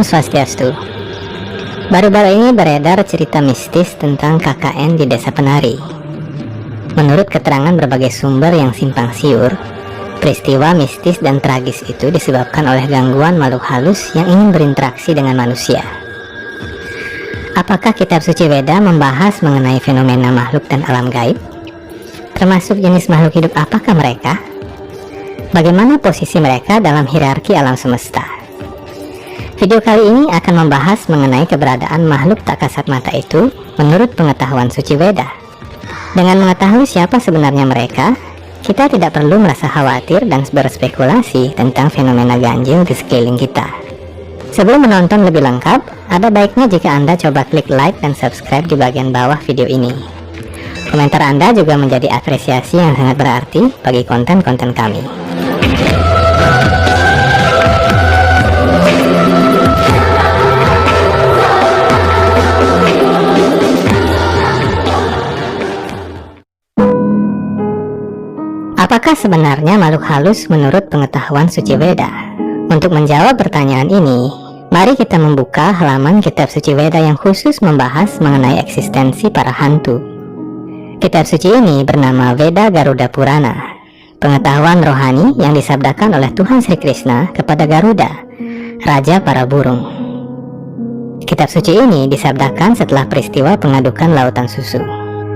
Om Swastiastu. Baru-baru ini beredar cerita mistis tentang KKN di Desa Penari. Menurut keterangan berbagai sumber yang simpang siur, peristiwa mistis dan tragis itu disebabkan oleh gangguan makhluk halus yang ingin berinteraksi dengan manusia. Apakah kitab suci Weda membahas mengenai fenomena makhluk dan alam gaib? Termasuk jenis makhluk hidup apakah mereka? Bagaimana posisi mereka dalam hierarki alam semesta? Video kali ini akan membahas mengenai keberadaan makhluk tak kasat mata itu menurut pengetahuan suci Weda. Dengan mengetahui siapa sebenarnya mereka, kita tidak perlu merasa khawatir dan berspekulasi tentang fenomena ganjil di sekeliling kita. Sebelum menonton lebih lengkap, ada baiknya jika Anda coba klik like dan subscribe di bagian bawah video ini. Komentar Anda juga menjadi apresiasi yang sangat berarti bagi konten-konten kami. Apakah sebenarnya makhluk halus menurut pengetahuan suci Weda? Untuk menjawab pertanyaan ini, mari kita membuka halaman kitab suci Weda yang khusus membahas mengenai eksistensi para hantu. Kitab suci ini bernama Veda Garuda Purana, pengetahuan rohani yang disabdakan oleh Tuhan Sri Krishna kepada Garuda, raja para burung. Kitab suci ini disabdakan setelah peristiwa pengadukan lautan susu.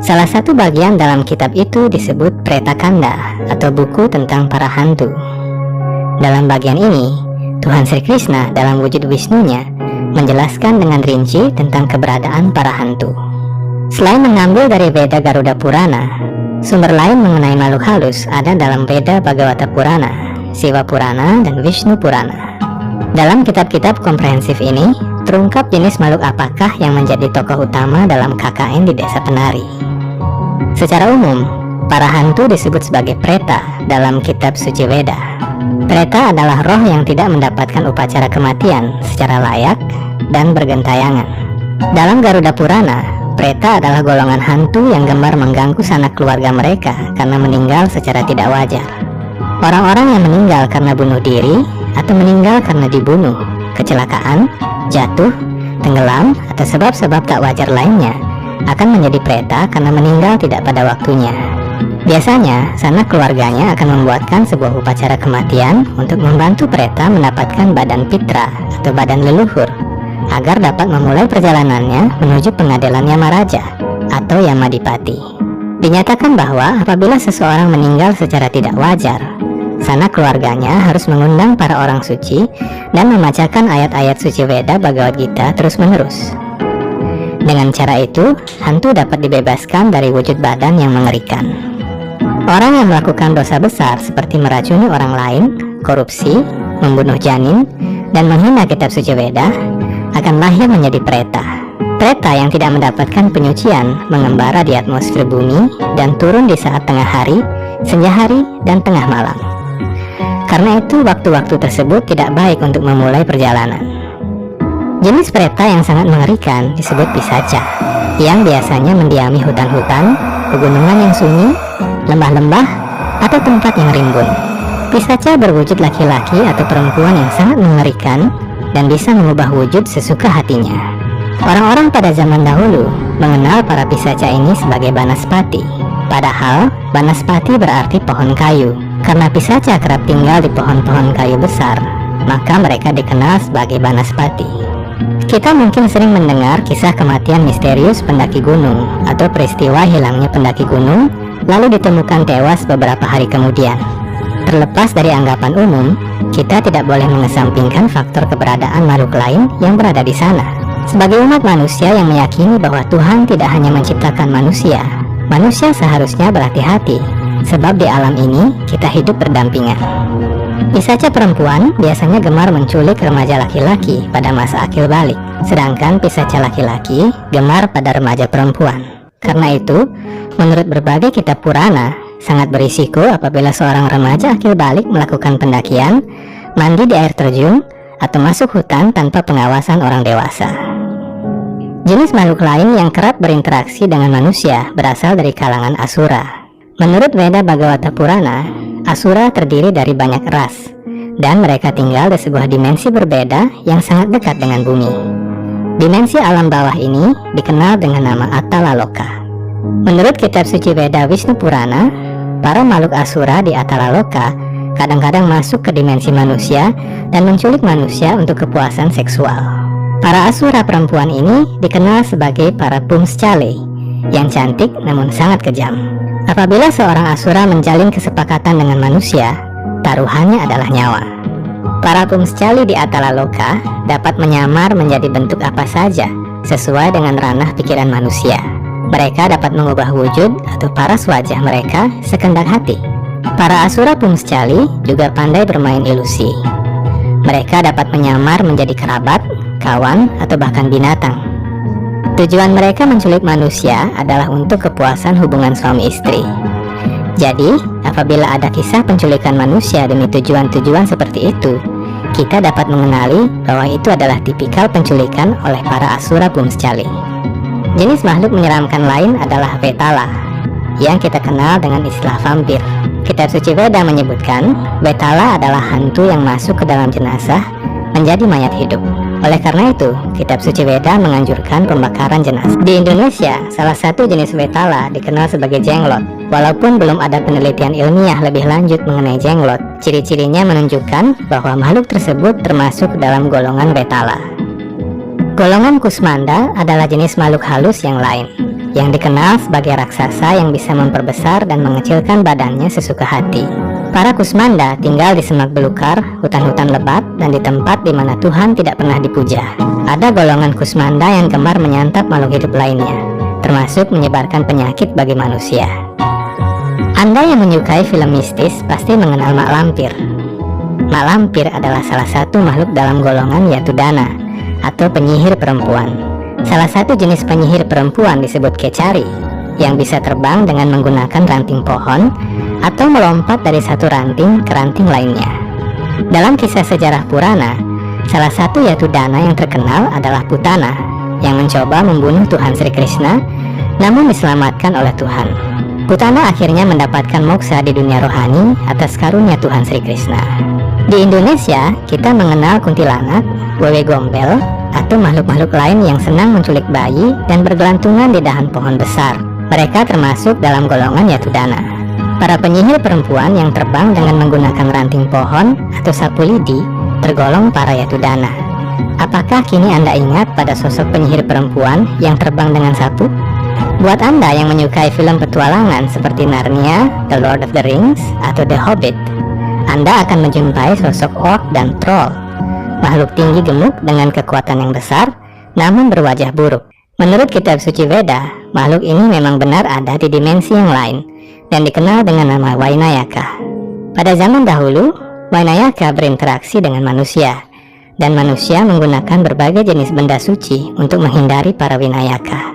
Salah satu bagian dalam kitab itu disebut Preta Kanda atau buku tentang para hantu. Dalam bagian ini, Tuhan Sri Krishna dalam wujud Wisnu-nya menjelaskan dengan rinci tentang keberadaan para hantu. Selain mengambil dari Veda Garuda Purana, sumber lain mengenai makhluk halus ada dalam Veda Bhagavata Purana, Siva Purana, dan Vishnu Purana. Dalam kitab-kitab komprehensif ini, terungkap jenis makhluk apakah yang menjadi tokoh utama dalam KKN di Desa Penari. Secara umum, para hantu disebut sebagai preta dalam kitab suci Weda. Preta adalah roh yang tidak mendapatkan upacara kematian secara layak dan bergentayangan. Dalam Garuda Purana, preta adalah golongan hantu yang gemar mengganggu sanak keluarga mereka karena meninggal secara tidak wajar. Orang-orang yang meninggal karena bunuh diri atau meninggal karena dibunuh, kecelakaan, jatuh, tenggelam, atau sebab-sebab tak wajar lainnya akan menjadi preta karena meninggal tidak pada waktunya. Biasanya, sanak keluarganya akan membuatkan sebuah upacara kematian untuk membantu preta mendapatkan badan pitra atau badan leluhur agar dapat memulai perjalanannya menuju pengadilan Yamaraja atau Yamadipati. Dinyatakan bahwa apabila seseorang meninggal secara tidak wajar, sanak keluarganya harus mengundang para orang suci dan membacakan ayat-ayat suci Weda Bhagavad Gita terus-menerus. Dengan cara itu, hantu dapat dibebaskan dari wujud badan yang mengerikan. Orang yang melakukan dosa besar seperti meracuni orang lain, korupsi, membunuh janin, dan menghina kitab suci Weda akan lahir menjadi preta. Preta yang tidak mendapatkan penyucian mengembara di atmosfer bumi dan turun di saat tengah hari, senja hari, dan tengah malam. Karena itu, waktu-waktu tersebut tidak baik untuk memulai perjalanan. Jenis preta yang sangat mengerikan disebut pisaca, yang biasanya mendiami hutan-hutan, pegunungan yang sunyi, lembah-lembah, atau tempat yang rimbun. Pisaca berwujud laki-laki atau perempuan yang sangat mengerikan dan bisa mengubah wujud sesuka hatinya. Orang-orang pada zaman dahulu mengenal para pisaca ini sebagai Banaspati. Padahal Banaspati berarti pohon kayu. Karena pisaca kerap tinggal di pohon-pohon kayu besar, maka mereka dikenal sebagai Banaspati. Kita mungkin sering mendengar kisah kematian misterius pendaki gunung atau peristiwa hilangnya pendaki gunung lalu ditemukan tewas beberapa hari kemudian. Terlepas dari anggapan umum, kita tidak boleh mengesampingkan faktor keberadaan makhluk lain yang berada di sana. Sebagai umat manusia yang meyakini bahwa Tuhan tidak hanya menciptakan manusia, manusia seharusnya berhati-hati sebab di alam ini kita hidup berdampingan. Pisaca perempuan biasanya gemar menculik remaja laki-laki pada masa akil balik, sedangkan pisaca laki-laki gemar pada remaja perempuan. Karena itu, menurut berbagai kitab Purana, sangat berisiko apabila seorang remaja akil balik melakukan pendakian, mandi di air terjun, atau masuk hutan tanpa pengawasan orang dewasa. Jenis makhluk lain yang kerap berinteraksi dengan manusia berasal dari kalangan Asura. Menurut Veda Bhagavata Purana, Asura terdiri dari banyak ras, dan mereka tinggal di sebuah dimensi berbeda yang sangat dekat dengan bumi. Dimensi alam bawah ini dikenal dengan nama Atalaloka. Menurut kitab suci Veda Vishnu Purana, para makhluk Asura di Atalaloka kadang-kadang masuk ke dimensi manusia dan menculik manusia untuk kepuasan seksual. Para Asura perempuan ini dikenal sebagai para Pumschale, yang cantik namun sangat kejam. Apabila seorang Asura menjalin kesepakatan dengan manusia, taruhannya adalah nyawa. Para Pumschale di Atalaloka dapat menyamar menjadi bentuk apa saja sesuai dengan ranah pikiran manusia. Mereka dapat mengubah wujud atau paras wajah mereka sekehendak hati. Para Asura Pumschale juga pandai bermain ilusi. Mereka dapat menyamar menjadi kerabat, kawan, atau bahkan binatang. Tujuan mereka menculik manusia adalah untuk kepuasan hubungan suami istri. Jadi, apabila ada kisah penculikan manusia demi tujuan-tujuan seperti itu, kita dapat mengenali bahwa itu adalah tipikal penculikan oleh para Asura Pumschale. Jenis makhluk menyeramkan lain adalah Vetala, yang kita kenal dengan istilah vampir. Kitab suci Veda menyebutkan Vetala adalah hantu yang masuk ke dalam jenazah menjadi mayat hidup. Oleh karena itu, kitab suci Veda menganjurkan pembakaran jenazah. Di Indonesia, salah satu jenis Vetala dikenal sebagai jenglot. Walaupun belum ada penelitian ilmiah lebih lanjut mengenai jenglot, ciri-cirinya menunjukkan bahwa makhluk tersebut termasuk dalam golongan Vetala. Golongan Kusmanda adalah jenis makhluk halus yang lain, yang dikenal sebagai raksasa yang bisa memperbesar dan mengecilkan badannya sesuka hati. Para Kusmanda tinggal di semak belukar, hutan-hutan lebat, dan di tempat di mana Tuhan tidak pernah dipuja. Ada golongan Kusmanda yang gemar menyantap makhluk hidup lainnya, termasuk menyebarkan penyakit bagi manusia. Anda yang menyukai film mistis pasti mengenal Mak Lampir. Mak Lampir adalah salah satu makhluk dalam golongan Yatudana, atau penyihir perempuan. Salah satu jenis penyihir perempuan disebut Kecari, yang bisa terbang dengan menggunakan ranting pohon atau melompat dari satu ranting ke ranting lainnya. Dalam kisah sejarah Purana, salah satu Yatudana yang terkenal adalah Putana, yang mencoba membunuh Tuhan Sri Krishna namun diselamatkan oleh Tuhan. Putana akhirnya mendapatkan moksa di dunia rohani atas karunia Tuhan Sri Krishna. Di Indonesia, kita mengenal kuntilanak, wewe gombel, atau makhluk-makhluk lain yang senang menculik bayi dan bergelantungan di dahan pohon besar. Mereka termasuk dalam golongan Yatudana. Para penyihir perempuan yang terbang dengan menggunakan ranting pohon atau sapu lidi tergolong para Yatudana. Apakah kini Anda ingat pada sosok penyihir perempuan yang terbang dengan sapu? Buat Anda yang menyukai film petualangan seperti Narnia, The Lord of the Rings, atau The Hobbit, Anda akan menjumpai sosok orc dan troll, makhluk tinggi gemuk dengan kekuatan yang besar namun berwajah buruk. Menurut kitab suci Veda, makhluk ini memang benar ada di dimensi yang lain dan dikenal dengan nama Wainayaka. Pada zaman dahulu, Wainayaka berinteraksi dengan manusia, dan manusia menggunakan berbagai jenis benda suci untuk menghindari para Winayaka.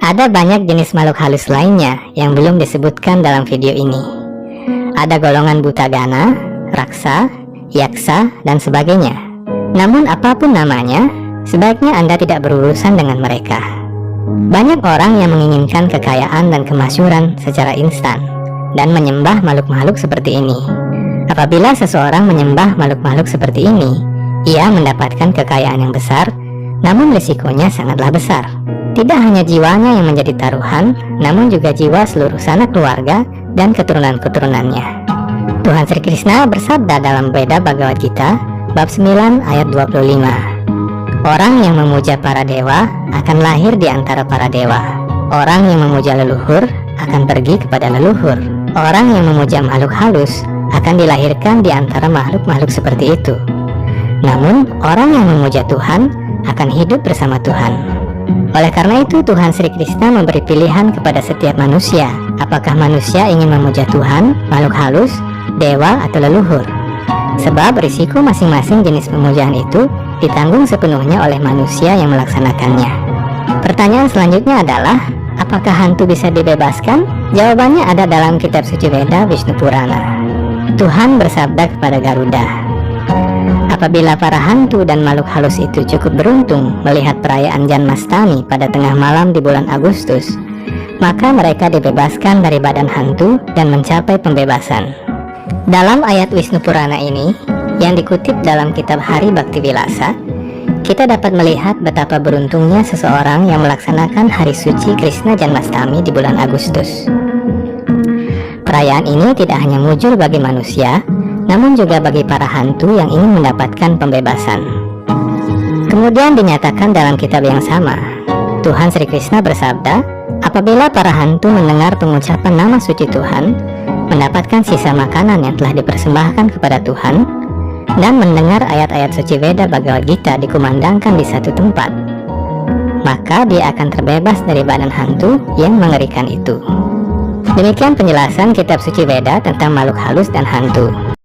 Ada banyak jenis makhluk halus lainnya yang belum disebutkan dalam video ini. Ada golongan Butagana, Raksa, Yaksa, dan sebagainya. Namun apapun namanya, sebaiknya Anda tidak berurusan dengan mereka. Banyak orang yang menginginkan kekayaan dan kemasyhuran secara instan dan menyembah makhluk-makhluk seperti ini. Apabila seseorang menyembah makhluk-makhluk seperti ini, ia mendapatkan kekayaan yang besar, namun risikonya sangatlah besar. Tidak hanya jiwanya yang menjadi taruhan, namun juga jiwa seluruh sanak keluarga dan keturunan-keturunannya. Tuhan Sri Krishna bersabda dalam Veda Bhagavad Gita, bab 9 ayat 25. Orang yang memuja para dewa akan lahir di antara para dewa. Orang yang memuja leluhur akan pergi kepada leluhur. Orang yang memuja makhluk halus akan dilahirkan di antara makhluk-makhluk seperti itu. Namun, orang yang memuja Tuhan akan hidup bersama Tuhan. Oleh karena itu, Tuhan Sri Krishna memberi pilihan kepada setiap manusia. Apakah manusia ingin memuja Tuhan, makhluk halus, dewa, atau leluhur? Sebab risiko masing-masing jenis pemujaan itu ditanggung sepenuhnya oleh manusia yang melaksanakannya. Pertanyaan selanjutnya adalah, apakah hantu bisa dibebaskan? Jawabannya ada dalam kitab suci Veda Vishnu Purana. Tuhan bersabda kepada Garuda, apabila para hantu dan makhluk halus itu cukup beruntung melihat perayaan Janmastami pada tengah malam di bulan Agustus, maka mereka dibebaskan dari badan hantu dan mencapai pembebasan. Dalam ayat Vishnu Purana ini, yang dikutip dalam kitab Hari Bhakti Vilasa, kita dapat melihat betapa beruntungnya seseorang yang melaksanakan hari suci Krishna Janmastami di bulan Agustus. Perayaan ini tidak hanya muncul bagi manusia, namun juga bagi para hantu yang ingin mendapatkan pembebasan. Kemudian dinyatakan dalam kitab yang sama, Tuhan Sri Krishna bersabda, apabila para hantu mendengar pengucapan nama suci Tuhan, mendapatkan sisa makanan yang telah dipersembahkan kepada Tuhan, dan mendengar ayat-ayat suci Veda Bhagavad Gita dikumandangkan di satu tempat, maka dia akan terbebas dari badan hantu yang mengerikan itu. Demikian penjelasan kitab suci Veda tentang makhluk halus dan hantu.